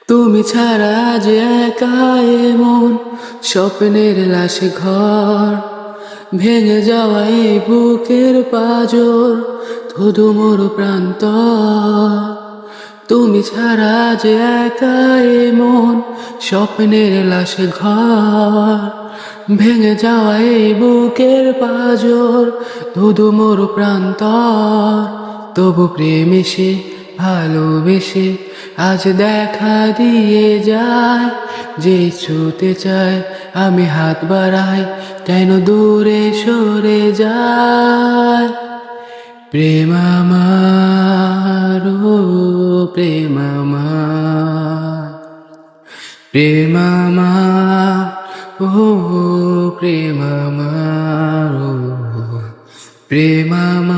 তুমি ছাড়া যে একা এ মন স্বপ্নের লাশে ঘর ভেঙে যাওয়া এই বুকের পাজর ধুধু মোর প্রান্ত। তুমি ছাড়া যে একা এ মন স্বপ্নের লাশে ঘর ভেঙে যাওয়া এই বুকের পাজর ধুধু মোর প্রান্ত। তবু প্রেম এসে ভালোবেসে আজ দেখা দিয়ে যায়, যে ছুতে চায় আমি হাত বাড়াই কেন দূরে সরে যায়। প্রেম আমার, ও প্রেম আমার, প্রেম আমার, ও প্রেম আমার, ও প্রেম আমার।